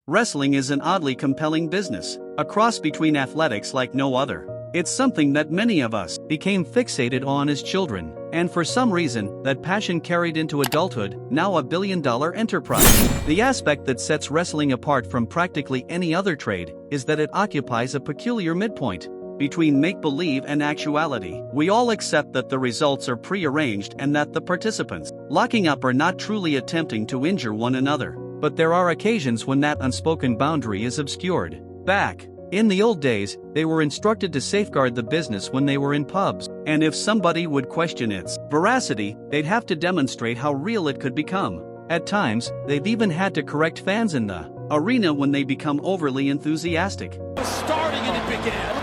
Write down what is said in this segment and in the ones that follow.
wrestling is an oddly compelling business, a cross between athletics like no other. It's something that many of us became fixated on as children, and for some reason, that passion carried into adulthood, now a billion-dollar enterprise. The aspect that sets wrestling apart from practically any other trade is that it occupies a peculiar midpoint between make-believe and actuality. We all accept that the results are pre-arranged and that the participants locking up are not truly attempting to injure one another. But there are occasions when that unspoken boundary is obscured. Back in the old days, they were instructed to safeguard the business when they were in pubs, and if somebody would question its veracity, they'd have to demonstrate how real it could become. At times, they've even had to correct fans in the arena when they become overly enthusiastic. Starting and it began.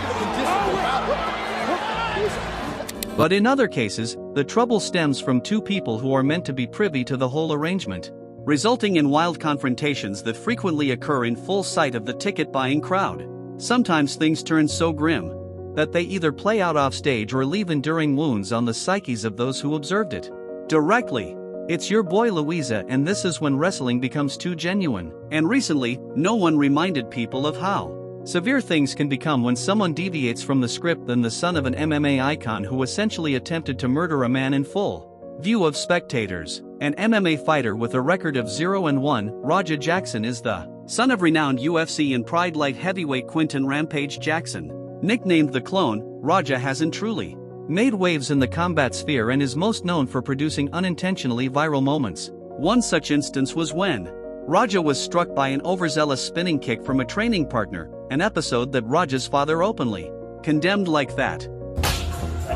But in other cases, the trouble stems from two people who are meant to be privy to the whole arrangement, resulting in wild confrontations that frequently occur in full sight of the ticket-buying crowd. Sometimes things turn so grim that they either play out off stage or leave enduring wounds on the psyches of those who observed it directly. It's your boy Louisa, and this is when wrestling becomes too genuine. And recently, no one reminded people of how severe things can become when someone deviates from the script than the son of an MMA icon who essentially attempted to murder a man in full view of spectators. An MMA fighter with a record of 0-1, Raja Jackson is the son of renowned UFC and Pride light heavyweight Quinton Rampage Jackson. Nicknamed the Clone, Raja hasn't truly made waves in the combat sphere and is most known for producing unintentionally viral moments. One such instance was when Raja was struck by an overzealous spinning kick from a training partner, an episode that Raja's father openly condemned like that.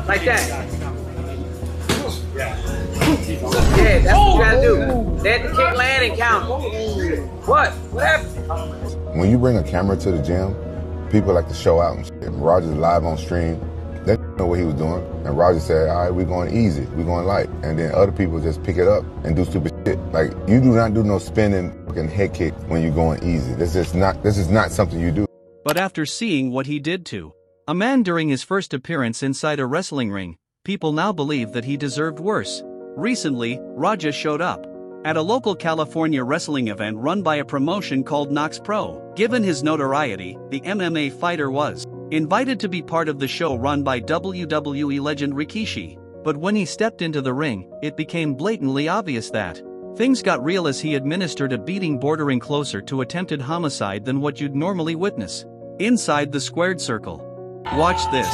Like that. Yeah, that's what you gotta do. Let the kick land and count. What? What happened? When you bring a camera to the gym, people like to show out and shit. Roger's live on stream. They didn't know what he was doing. And Roger said, all right, we're going easy, we're going light. And then other people just pick it up and do stupid shit. Like, you do not do no spinning fucking head kick when you're going easy. This is not something you do. But after seeing what he did to a man during his first appearance inside a wrestling ring, people now believe that he deserved worse. Recently, Raja showed up at a local California wrestling event run by a promotion called Knox Pro. Given his notoriety, the MMA fighter was invited to be part of the show run by WWE legend Rikishi. But when he stepped into the ring, it became blatantly obvious that things got real as he administered a beating bordering closer to attempted homicide than what you'd normally witness inside the squared circle. Watch this.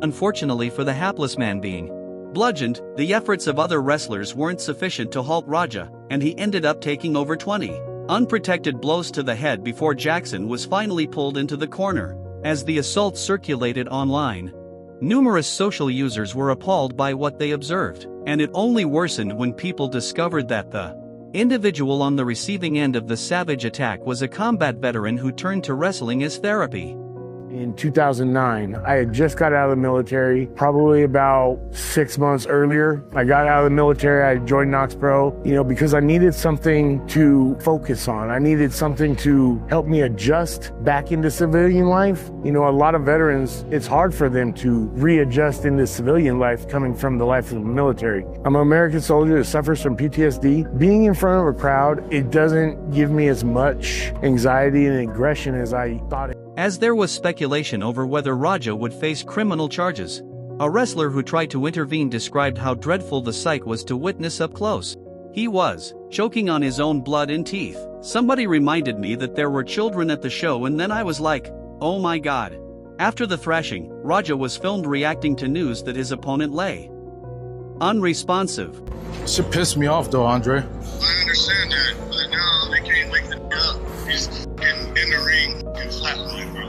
Unfortunately for the hapless man being bludgeoned, the efforts of other wrestlers weren't sufficient to halt Raja, and he ended up taking over 20 unprotected blows to the head before Jackson was finally pulled into the corner. As the assault circulated online, numerous social users were appalled by what they observed, and it only worsened when people discovered that the individual on the receiving end of the savage attack was a combat veteran who turned to wrestling as therapy. In 2009, I had just got out of the military, probably about 6 months earlier. I got out of the military, I joined Knox Pro, because I needed something to focus on. I needed something to help me adjust back into civilian life. A lot of veterans, it's hard for them to readjust into civilian life coming from the life of the military. I'm an American soldier that suffers from PTSD. Being in front of a crowd, it doesn't give me as much anxiety and aggression as I thought it. As there was speculation over whether Raja would face criminal charges, a wrestler who tried to intervene described how dreadful the sight was to witness up close. He was choking on his own blood and teeth. Somebody reminded me that there were children at the show, and then I was like, oh my god. After the thrashing, Raja was filmed reacting to news that his opponent lay unresponsive. Shit pissed me off though, Andre. I understand that, but now they can't wake the up. He's in the ring and flatline, bro.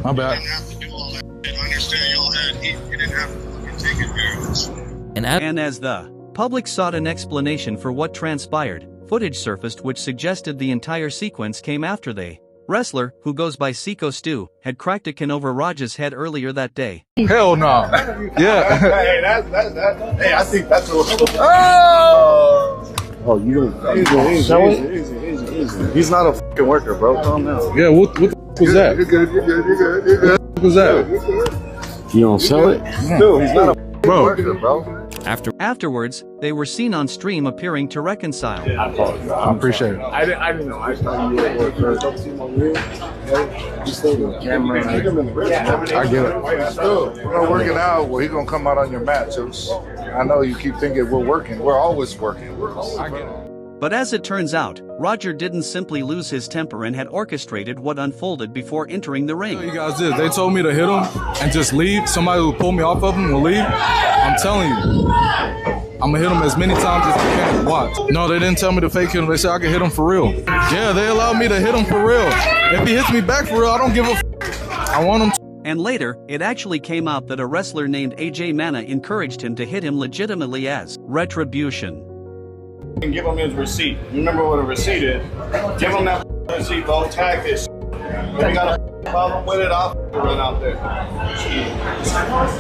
My bad. You didn't have to do all that. I understand y'all had heat. You didn't have to fucking take it there. And as the public sought an explanation for what transpired, footage surfaced which suggested the entire sequence came after the wrestler, who goes by Seiko Stu, had cracked a can over Raja's head earlier that day. Hell no. Yeah. Hey, I think that's a little. Oh, you don't easy. He's not a fucking worker, bro. Calm down. Yeah, what the f was that? You're good. What was that? You don't sell it? Dude, he's not a bro. Worker, bro. Afterwards, they were seen on stream appearing to reconcile. I appreciate it. I didn't know. I thought you were camera. I get it. We're working out. Well, he's gonna come out on your mat, Juice. I know you keep thinking we're working. We're always working. I get it. But as it turns out, Roger didn't simply lose his temper and had orchestrated what unfolded before entering the ring. You guys did. They told me to hit him and just leave. Somebody will pull me off of him will leave. I'm telling you. I'm gonna hit him as many times as I can. Watch. No, they didn't tell me to fake hit him. They said I could hit him for real. Yeah, they allowed me to hit him for real. If he hits me back for real, I don't give a f. I want him to. And later, it actually came out that a wrestler named AJ Mana encouraged him to hit him legitimately as retribution. And give him his receipt. Remember what a receipt is. Give him that receipt, bro. Tag this. If you got a problem with it, I'll run out there.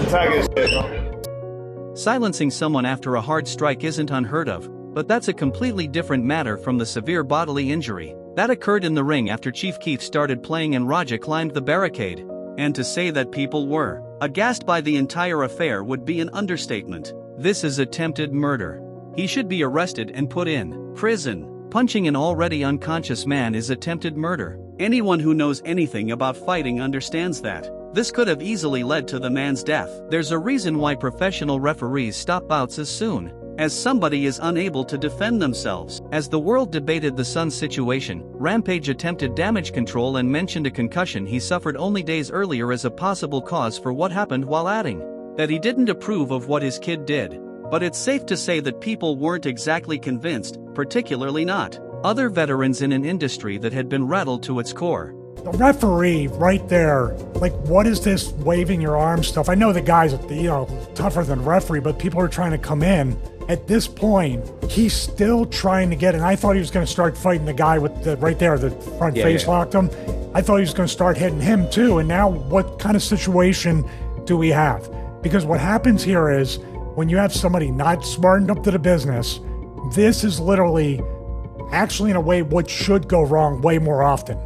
Tag his shit, bro. Silencing someone after a hard strike isn't unheard of, but that's a completely different matter from the severe bodily injury that occurred in the ring after Chief Keef started playing and Raja climbed the barricade. And to say that people were aghast by the entire affair would be an understatement. This is attempted murder. He should be arrested and put in prison. Punching an already unconscious man is attempted murder. Anyone who knows anything about fighting understands that. This could have easily led to the man's death. There's a reason why professional referees stop bouts as soon as somebody is unable to defend themselves. As the world debated the son's situation, Rampage attempted damage control and mentioned a concussion he suffered only days earlier as a possible cause for what happened, while adding that he didn't approve of what his kid did. But it's safe to say that people weren't exactly convinced, particularly not other veterans in an industry that had been rattled to its core. The referee right there, like, what is this waving your arm stuff? I know the guy's, tougher than the referee, but people are trying to come in. At this point, he's still trying to get in. I thought he was going to start fighting the guy with the right there, the front face locked him. I thought he was going to start hitting him too. And now what kind of situation do we have? Because what happens here is, when you have somebody not smartened up to the business, this is literally, actually in a way, what should go wrong way more often.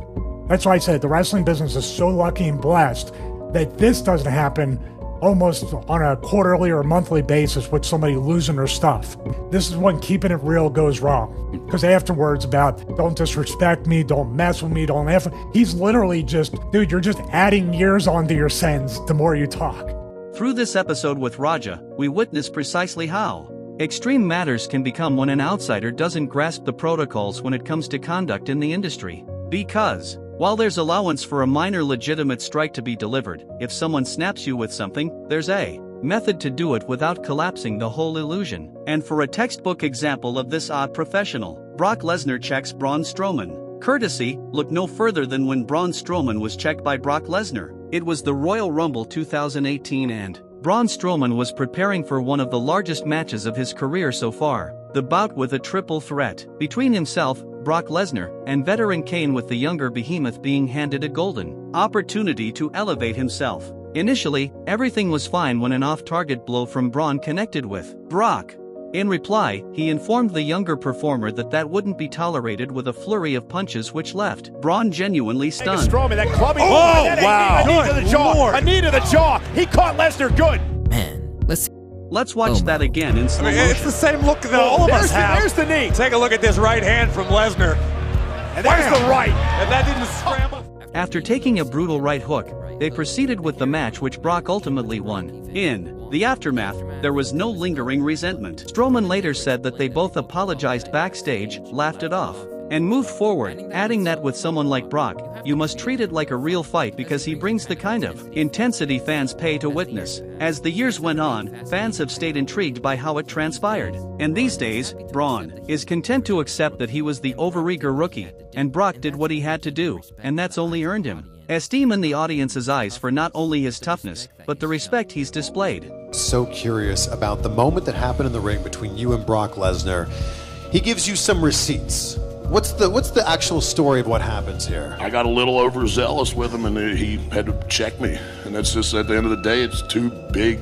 That's why I said the wrestling business is so lucky and blessed that this doesn't happen almost on a quarterly or monthly basis with somebody losing their stuff. This is when keeping it real goes wrong. Because afterwards about, don't disrespect me, don't mess with me, don't F. He's literally just, dude, you're just adding years onto your sentence the more you talk. Through this episode with Raja, we witness precisely how extreme matters can become when an outsider doesn't grasp the protocols when it comes to conduct in the industry. Because, while there's allowance for a minor legitimate strike to be delivered, if someone snaps you with something, there's a method to do it without collapsing the whole illusion. And for a textbook example of this odd professional, Brock Lesnar checks Braun Strowman. Courtesy, look no further than when Braun Strowman was checked by Brock Lesnar. It was the Royal Rumble 2018 and Braun Strowman was preparing for one of the largest matches of his career so far, the bout with a triple threat between himself, Brock Lesnar, and veteran Kane, with the younger behemoth being handed a golden opportunity to elevate himself. Initially, everything was fine when an off-target blow from Braun connected with Brock. In reply, he informed the younger performer that wouldn't be tolerated, with a flurry of punches which left Braun genuinely stunned. That clubbing. Oh, wow. A knee to the jaw. Lord. A knee to the jaw. He caught Lesnar good. Man, Let's watch that again in slow motion. It's the same look that all of us have. There's the knee. take a look at this right hand from Lesnar. And there's the right. And that didn't scramble. After taking a brutal right hook, they proceeded with the match, which Brock ultimately won. In the aftermath, there was no lingering resentment. Strowman later said that they both apologized backstage, laughed it off, and moved forward, adding that with someone like Brock, you must treat it like a real fight because he brings the kind of intensity fans pay to witness. As the years went on, fans have stayed intrigued by how it transpired. And these days, Braun is content to accept that he was the overeager rookie, and Brock did what he had to do, and that's only earned him esteem in the audience's eyes for not only his toughness, but the respect he's displayed. So curious about the moment that happened in the ring between you and Brock Lesnar. He gives you some receipts. What's the actual story of what happens here? I got a little overzealous with him, and he had to check me. And that's just, at the end of the day, it's two big,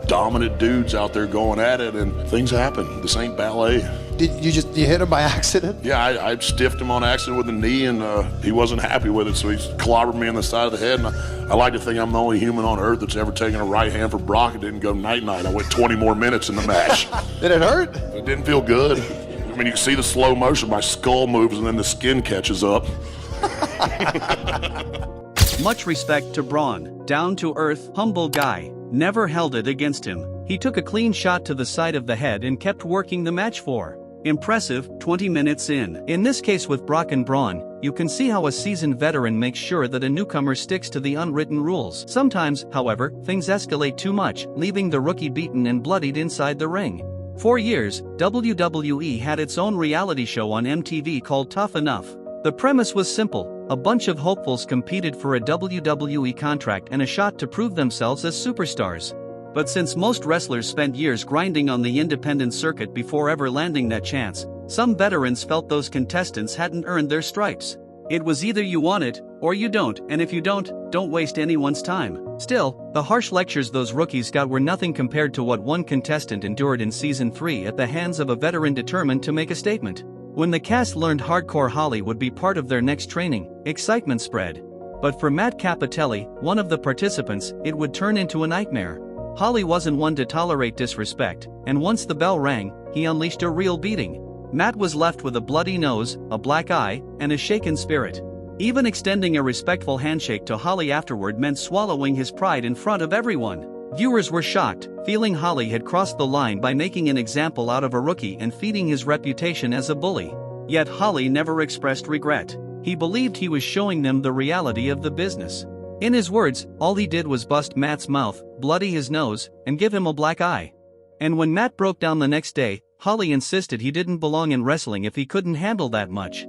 dominant dudes out there going at it, and things happen. This ain't ballet. You hit him by accident? Yeah, I stiffed him on accident with a knee, and he wasn't happy with it, so he clobbered me on the side of the head. And I like to think I'm the only human on earth that's ever taken a right hand for Brock and didn't go night-night. I went 20 more minutes in the match. Did it hurt? It didn't feel good. I mean, you can see the slow motion. My skull moves, and then the skin catches up. Much respect to Braun, down-to-earth, humble guy, never held it against him. He took a clean shot to the side of the head and kept working the match for impressive 20 minutes in. In this case with Brock and Braun, you can see how a seasoned veteran makes sure that a newcomer sticks to the unwritten rules. Sometimes, however, things escalate too much, leaving the rookie beaten and bloodied inside the ring. For years, WWE had its own reality show on MTV called Tough Enough. The premise was simple. A bunch of hopefuls competed for a WWE contract and a shot to prove themselves as superstars. But since most wrestlers spent years grinding on the independent circuit before ever landing that chance, some veterans felt those contestants hadn't earned their stripes. It was either you want it, or you don't, and if you don't waste anyone's time. Still, the harsh lectures those rookies got were nothing compared to what one contestant endured in Season 3 at the hands of a veteran determined to make a statement. When the cast learned Hardcore Holly would be part of their next training, excitement spread. But for Matt Cappotelli, one of the participants, it would turn into a nightmare. Holly wasn't one to tolerate disrespect, and once the bell rang, he unleashed a real beating. Matt was left with a bloody nose, a black eye, and a shaken spirit. Even extending a respectful handshake to Holly afterward meant swallowing his pride in front of everyone. Viewers were shocked, feeling Holly had crossed the line by making an example out of a rookie and feeding his reputation as a bully. Yet Holly never expressed regret. He believed he was showing them the reality of the business. In his words, all he did was bust Matt's mouth, bloody his nose, and give him a black eye. And when Matt broke down the next day, Holly insisted he didn't belong in wrestling if he couldn't handle that much.